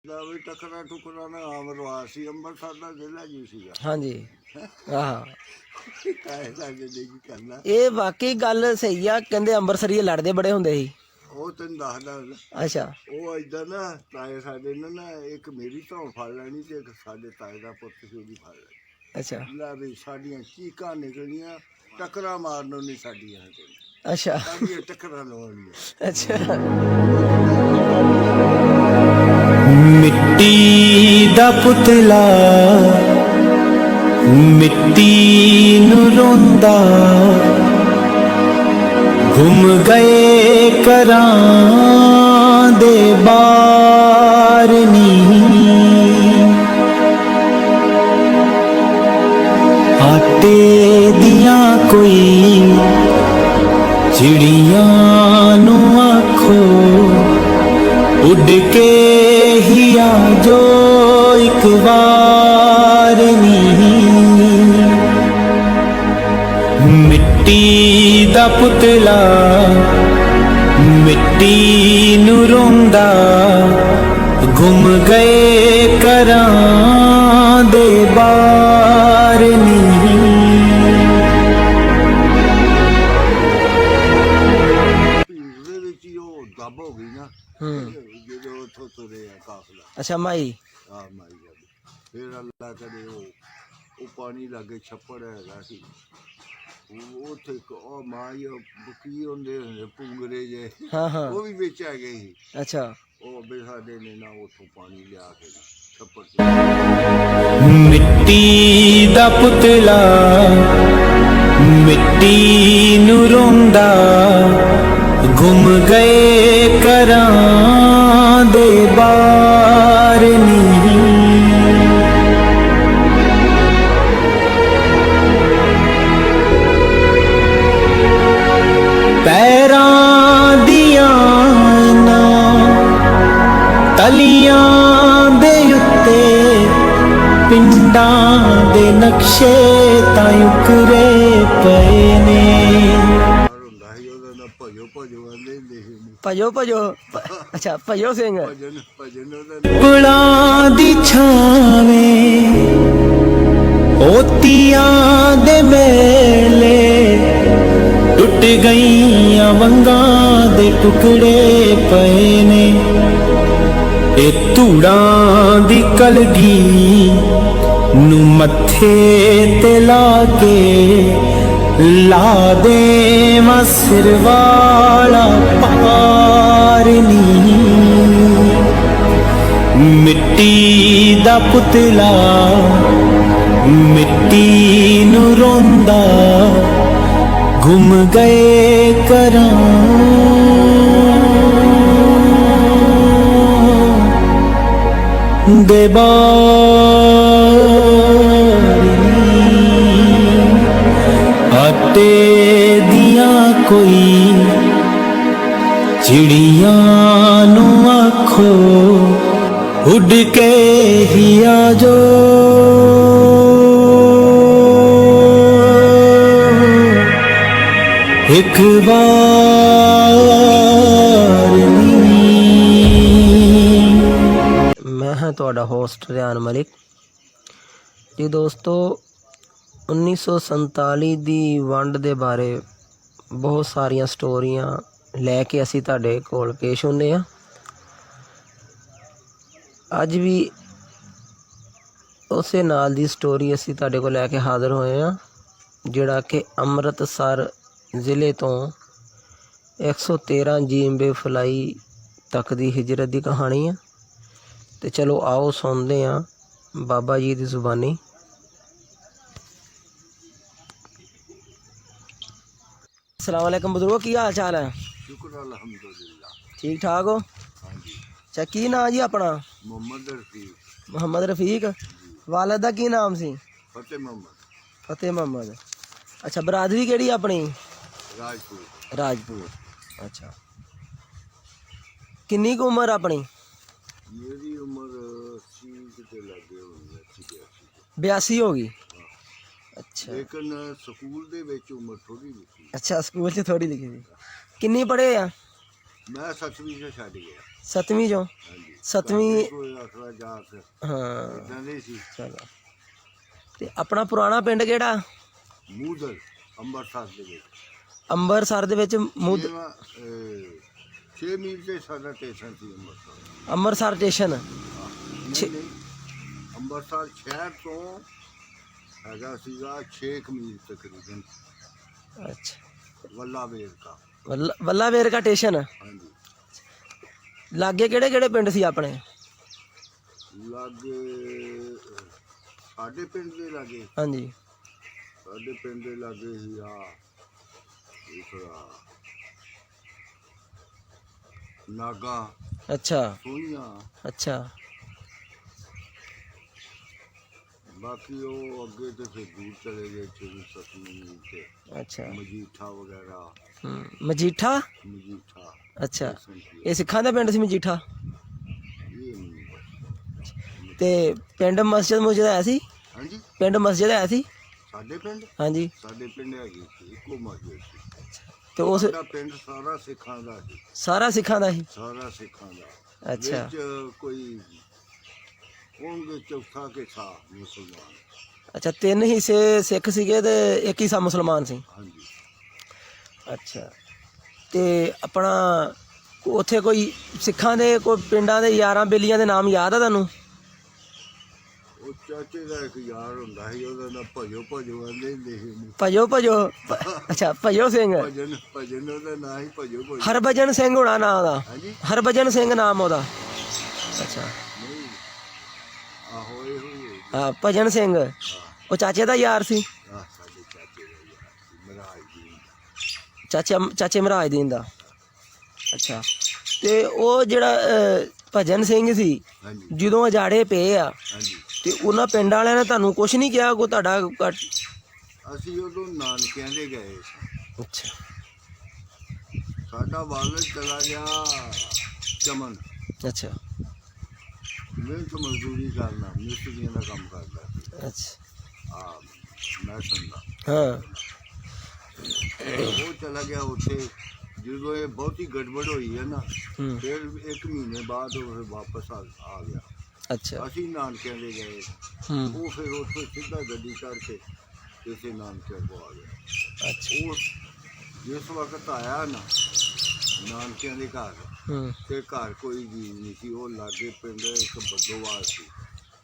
ਵੀ ਟਕਰਾ ਟੁਕਰਾ ਨਾ ਆਮ ਰਿਵਾਜ ਸੀ। ਅੰਮ੍ਰਿਤਸਰ ਦਾ ਜ਼ਿਲ੍ਹਾ ਜੀ ਸੀਗਾ। ਹਾਂਜੀ ਆਹ ਕਾਇ ਸਾਡੇ ਨੇ ਕੀ ਕਰਨਾ। ਇਹ ਵਾਕਈ ਗੱਲ ਸਹੀ ਆ, ਕਹਿੰਦੇ ਅੰਮ੍ਰਿਤਸਰੀਏ ਲੜਦੇ ਬੜੇ ਹੁੰਦੇ ਸੀ। ਉਹ ਤੈਨੂੰ ਦੱਸਦਾ ਅੱਛਾ ਉਹ ਏਦਾਂ ਨਾ ਤਾਏ ਸਾਡੇ ਨੇ ਨਾ ਇੱਕ ਮੇਰੀ ਧੌਣ ਫੜ ਲੈਣੀ ਤੇ ਇੱਕ ਸਾਡੇ ਤਾਏ ਦਾ ਪੁੱਤ ਸੀ ਉਹਦੀ ਫੜ ਲੈਣੀ। ਅੱਛਾ ਲੈ ਵੀ ਸਾਡੀਆਂ ਚੀਕਾਂ ਨਿਕਲੀਆਂ, ਟੱਕਰਾਂ ਮਾਰਨੋਂ ਨਹੀਂ ਸਾਡੀਆਂ ਅੱਛਾ ਸਾਡੀਆਂ ਟੱਕਰਾਂ ਲਾਉਣੀਆਂ। ਅੱਛਾ ਮਿੱਟੀ ਦਾ ਪੁਤਲਾ ਮਿੱਟੀ ਨੂੰ ਰੋਂਦਾ, ਗੁੰਮ ਗਏ ਘਰਾਂ ਦੇ ਬਾਰ ਨੀ, ਆਟੇ ਦੀਆਂ ਕੋਈ ਚਿੜੀਆਂ ਨੂੰ ਆਖੋ, ਉੱਡ ਕੇ ਹੀ ਆ ਜੋ ਇੱਕ ਵਾਰ ਨੀ, ਮਿੱਟੀ ਦਾ ਪੁਤਲਾ ਮਿੱਟੀ ਨੂੰ ਰੋਂਦਾ, ਗੁੰਮ ਗਏ ਘਰਾਂ ਦੇ ਬਾਰ ਨੀ। ਦੇ ਵਿੱਚ ਹੀ ਉਹ ਦੱਬ ਹੋ ਗਈ ਨਾ ਜਦੋਂ ਉੱਥੋਂ ਤੁਰੇ ਆ ਕਾਫਲਾ। ਅੱਛਾ ਮਾਈ ਆ ਮਾਈ ਜਾਂਦੀ ਫਿਰ ਅੱਲਾ ਕਰੇ ਉਹ ਪਾਣੀ ਲਾਗੇ ਛੱਪੜ ਹੈਗਾ ਸੀ। ਉੱਥੇ ਉਹ ਮਾਈ ਕੀ ਹੁੰਦੇ ਪੁੰਗਰੇ ਜੇ ਹਾਂ ਹਾਂ ਉਹ ਵੀ ਵਿੱਚ ਆ ਗਏ ਸੀ। ਅੱਛਾ ਉਹ ਵੀ ਸਾਡੇ ਨੇ ਨਾ ਉੱਥੋਂ ਪਾਣੀ ਲਿਆ ਕੇ ਛੱਪੜ ਮਿੱਟੀ ਦਾ ਪੁਤਲਾ ਮਿੱਟੀ ਨੂੰ ਰੋਂਦਾ, ਗੁੰਮ ਗਏ ਘਰਾਂ ਦੇ ਬਾਰ ਨੀ, ਪੈਰਾਂ ਦੀਆਂ ਤਲੀਆਂ ਦੇ ਉੱਤੇ ਪਿੰਡਾਂ ਦੇ ਨਕਸ਼ੇ ਤਾਂ ਉਕਰੇ ਪਏ ਨੇ, ਹੁੰਦਾ ਸੀ ਉਹਦਾ ਨਾ ਭਜੋ ਭਜੋ ਆਂਦੇ ਹੁੰਦੇ ਸੀ ਉਹਨੂੰ। ਭਜੋ ਭਜੋ ਅੱਛਾ ਭਜੋ ਸਿੰਘ ਭਜਨ ਭਜਨ ਉਹਦਾ ਪੁਲਾਂ ਦੀ ਛਾਵੇਂ ਓਤੀਆਂ ਦੇ ਮੇਲੇ, ਟੁੱਟ ਗਈਆਂ ਵੰਗਾਂ ਦੇ ਟੁਕੜੇ ਪਏ ਨੇ, ਇਹ ਧੂੜਾਂ ਦੀ ਕਲਗੀ ਨੂੰ ਮੱਥੇ ਤੇ ਲਾ ਕੇ, ਲਾ ਦੇਵਾਂ ਸਿਰ ਵਾਲਾ ਪਾਰ ਨੀ, ਮਿੱਟੀ ਦਾ ਪੁਤਲਾ ਮਿੱਟੀ ਨੂੰ ਰੋਂਦਾ, ਗੁੰਮ ਗਏ ਘਰਾਂ ਦੇ ਬਾਰ ਨੀ, ਆਟੇ ਦੀਆਂ ਕੋਈ ਚਿੜੀਆਂ ਨੂੰ ਆਖੋ, ਉੱਡ ਕੇ ਹੀ ਆ ਜੋ ਇੱਕ ਵਾਰ ਨੀ। ਮੈਂ ਹਾਂ ਤੁਹਾਡਾ ਹੋਸਟ ਰਿਆਨ ਮਲਿਕ ਜੀ। ਦੋਸਤੋ 1947 ਦੀ ਵੰਡ ਦੇ ਬਾਰੇ ਬਹੁਤ ਸਾਰੀਆਂ ਸਟੋਰੀਆਂ ਲੈ ਕੇ ਅਸੀਂ ਤੁਹਾਡੇ ਕੋਲ ਪੇਸ਼ ਹੁੰਦੇ ਹਾਂ। ਅੱਜ ਵੀ ਉਸੇ ਨਾਲ ਦੀ ਸਟੋਰੀ ਅਸੀਂ ਤੁਹਾਡੇ ਕੋਲ ਲੈ ਕੇ ਹਾਜ਼ਰ ਹੋਏ ਹਾਂ, ਜਿਹੜਾ ਕਿ ਅੰਮ੍ਰਿਤਸਰ ਜ਼ਿਲ੍ਹੇ ਤੋਂ 113 ਜੀਂਬੇ ਫਲਾਈ ਤੱਕ ਦੀ ਹਿਜਰਤ ਦੀ ਕਹਾਣੀ ਹੈ। ਤੇ ਚਲੋ ਆਓ ਸੁਣਦੇ ਹਾਂ ਬਾਬਾ ਜੀ ਦੀ ਜ਼ੁਬਾਨੀ। अस्सलाम वालेकुम बुजुर्गो, की हाल चाल है? ਸ਼ੁਕਰ ਅਲਹਮਦੁਲਿਲਾ। ठीक ठाक हो? ਹਾਂਜੀ अच्छा की नाम जी अपना? ਮੁਹੰਮਦ ਰਫੀਕ मोहम्मद रफीक। वालिद दा की नाम सी? ਫਤਿਹ ਮੁਹੰਮਦ फतेह मोहम्मद। अच्छा बरादरी केड़ी अपनी? ਰਾਜਪੂਤ। राजपूत। अच्छा किन्नी कु उम्र अपनी? मेरी उम्र 80 के लगे हुई है, 82 हो गई। अच्छा लेकिन स्कूल दे विच उम्र थोड़ी लिखी। अच्छा स्कूल च थोड़ी लिखी थी। किन्नी पढ़े आ? मैं 7वीं से छड़ गया। 7ਵੀਂ ਚੋਂ ਹਾਂਜੀ 7ਵੀਂ ਕੋਈ ਆਖਰਾ ਜਾ ਕੇ ਹਾਂ ਇਦਾਂ ਦੇ ਸੀ। ਚਲੋ ਤੇ ਆਪਣਾ ਪੁਰਾਣਾ ਪਿੰਡ ਕਿਹੜਾ? ਮੂਦਲ ਅੰਮ੍ਰਿਤਸਰ ਦੇ ਵਿੱਚ ਅੰਮ੍ਰਿਤਸਰ ਦੇ ਵਿੱਚ 6 ਮੀਲ ਤੇ ਸਾਡਾ ਸਟੇਸ਼ਨ ਸੀ ਅੰਮ੍ਰਿਤਸਰ। ਅੰਮ੍ਰਿਤਸਰ ਸਟੇਸ਼ਨ। ਨਹੀਂ ਨਹੀਂ ਅੰਮ੍ਰਿਤਸਰ ਸ਼ਹਿਰ ਤੋਂ ਹੈਗਾ ਸੀਗਾ 6 ਮੀਲ ਤਕਰੀਬਨ ਅੱਛਾ ਵੱਲਾ ਵੇਰ ਦਾ। ਵੱਲਾ ਵੇਰ ਕਾ ਸਟੇਸ਼ਨ। ਹਾਂਜੀ ਲਾਗੇ ਕਿਹੜੇ ਕਿਹੜੇ ਪਿੰਡ ਸੀ ਆਪਣੇ? ਲਾਗੇ ਸਾਡੇ ਪਿੰਡ ਦੇ ਲਾਗੇ, ਹਾਂਜੀ ਸਾਡੇ ਪਿੰਡ ਦੇ ਲਾਗੇ ਸੀ ਇੱਕ ਨਾਗਾ ਅੱਛਾ ਸੋਈਆਂ, ਅੱਛਾ ਬਾਕੀ ਉਹ ਅੱਗੇ ਤੇ ਫਿਰ ਦੂਰ ਚਲੇ ਗਏ 6-7 ਮੀਲ ਤੇ ਅੱਛਾ ਮਜੀਠਾ ਵਗੈਰਾ। ਮਜੀਠਾ। ਮਜੀਠਾ ਅੱਛਾ ਇਹ ਇਹ ਸਿੱਖਾਂ ਦਾ ਪਿੰਡ ਸੀ ਮਜੀਠਾ। ਨਹੀਂ ਪਤਾ। ਤੇ ਪਿੰਡ ਮਸਜਿਦ ਹੈ ਸੀ? ਹਾਂਜੀ ਪਿੰਡ ਮਸਜਿਦ ਹੈ ਸੀ ਸਾਡੇ ਪਿੰਡ, ਹਾਂਜੀ ਸਾਡੇ ਪਿੰਡ ਹੈਗੀ ਸੀ ਇੱਕੋ ਮਸਜਿਦ ਸੀ। ਤੇ ਉਸ ਸਾਡਾ ਪਿੰਡ ਸਾਰਾ ਸਿੱਖਾਂ ਦਾ ਸੀ, ਸਾਰਾ ਸਿੱਖਾਂ ਦਾ ਸੀ? ਸਾਰਾ ਸਿੱਖਾਂ ਦਾ। ਅੱਛਾ ਵਿੱਚ ਕੋਈ ਹੋਣਗੇ ਚੌਥਾ ਕਿ ਸਾ ਮੁਸਲਮਾਨ। ਅੱਛਾ 3 ਹਿੱਸੇ ਸਿੱਖ ਸੀਗੇ ਤੇ 1 ਹਿੱਸਾ ਮੁਸਲਮਾਨ ਸੀ। ਹਾਂਜੀ ਅੱਛਾ ਤੇ ਆਪਣਾ ਉੱਥੇ ਕੋਈ ਸਿੱਖਾਂ ਦੇ ਕੋਈ ਪਿੰਡਾਂ ਦੇ ਯਾਰਾਂ ਬੇਲੀਆਂ ਦੇ ਨਾਮ ਯਾਦ ਆ ਤੁਹਾਨੂੰ? ਉਹ ਚਾਚੇ ਦਾ ਇੱਕ ਯਾਰ ਹੁੰਦਾ ਸੀ, ਉਹਦਾ ਨਾਂ ਭਜੋ ਭਜੋ ਆਂਦੇ ਹੁੰਦੇ ਸੀ ਉਹਨੂੰ। ਭਜੋ ਭਜੋ ਅੱਛਾ ਭਜੋ ਸਿੰਘ। ਭਜਨ ਭਜਨ ਉਹਦਾ ਨਾਂ ਹੀ ਭਜੋ ਭਜੋ। ਹਰਭਜਨ ਸਿੰਘ ਹੋਣਾ ਨਾਂ ਉਹਦਾ? ਹਾਂਜੀ ਹਰਭਜਨ ਸਿੰਘ ਨਾਮ ਉਹਦਾ। ਅੱਛਾ ਨਹੀਂ ਆਹੋ ਇਹੋ ਹੀ ਹੈ। ਹਾਂ ਭਜਨ ਸਿੰਘ ਉਹ ਚਾਚੇ ਦਾ ਯਾਰ ਸੀ? ਸਾਡੇ ਚਾਚੇ ਦਾ ਯਾਰ ਸੀ, ਮਹਾਰਾਜ ਜੀ। ਚਾਚੇ ਮਹਾਰਾਜ ਦੀਨ ਦਾ। ਅੱਛਾ ਤੇ ਉਹ ਜਿਹੜਾ ਭਜਨ ਸਿੰਘ ਸੀ ਹਾਂਜੀ ਜਦੋਂ ਅਜਾੜੇ ਪਏ ਆ ਹਾਂਜੀ ਤੇ ਉਹਨਾਂ ਪਿੰਡ ਵਾਲਿਆਂ ਨੇ ਤੁਹਾਨੂੰ ਕੁਛ ਨਹੀਂ ਕਿਹਾ? ਕੋਈ ਤੁਹਾਡਾ ਅਸੀਂ ਉਦੋਂ ਨਾਨਕਿਆਂ ਦੇ ਗਏ। ਅੱਛਾ ਸਾਡਾ ਵਾਲਦ ਚਲਾ ਗਿਆ ਚਮਨ, ਅੱਛਾ ਮਿਹਨਤ ਮਜ਼ਦੂਰੀ ਕਰਨਾ, ਮਿਸਤਰੀਆਂ ਦਾ ਕੰਮ ਕਰਦਾ ਸੀ। ਅੱਛਾ ਮੈਂ ਸੁਣਦਾ ਹਾਂ ਉਹ ਚਲਾ ਗਿਆ ਉੱਥੇ। ਜਦੋਂ ਇਹ ਬਹੁਤੀ ਗੜਬੜ ਹੋਈ ਹੈ ਨਾ, ਫਿਰ 1 ਮਹੀਨੇ ਬਾਅਦ ਉਹ ਫਿਰ ਵਾਪਸ ਆ ਗਿਆ। ਅੱਛਾ ਅਸੀਂ ਨਾਨਕਿਆਂ ਦੇ ਗਏ, ਉਹ ਫਿਰ ਉੱਥੇ ਸਿੱਧਾ ਗੱਡੀ ਚੜ੍ਹ ਕੇ ਕਿਸੇ ਨਾਨਕਿਆਂ ਕੋ ਆ ਗਿਆ। ਅੱਛਾ ਉਹ ਜਿਸ ਵਕਤ ਆਇਆ ਨਾ ਨਾਨਕਿਆਂ ਦੇ ਘਰ, ਤੇ ਘਰ ਕੋਈ ਜੀ ਨਹੀਂ ਸੀ। ਉਹ ਲਾਗੇ ਪਿੰਡ ਇੱਕ ਬੱਦੋਵਾਲ ਸੀ।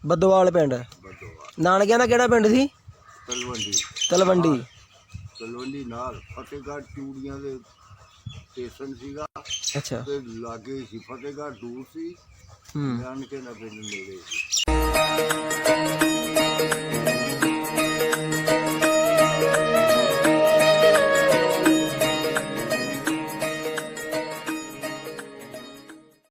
ਬੱਦੋਵਾਲ ਪਿੰਡ? ਬੱਦੋਵਾਲ। ਨਾਨਕਿਆਂ ਦਾ ਕਿਹੜਾ ਪਿੰਡ ਸੀ? ਤਲਵੰਡੀ। ਤਲਵੰਡੀ। ਤਲਵੰਡੀ ਨਾਲ ਫਤਿਹਗੜ੍ਹ ਚੂੜੀਆਂ ਦੇ ਸਟੇਸ਼ਨ ਸੀਗਾ ਅੱਛਾ ਤੇ ਲਾਗੇ ਸੀ। ਫਤਿਹਗੜ੍ਹ ਦੂਰ ਸੀ, ਨਾਨਕੇ ਦਾ ਪਿੰਡ ਨੇੜੇ ਸੀ।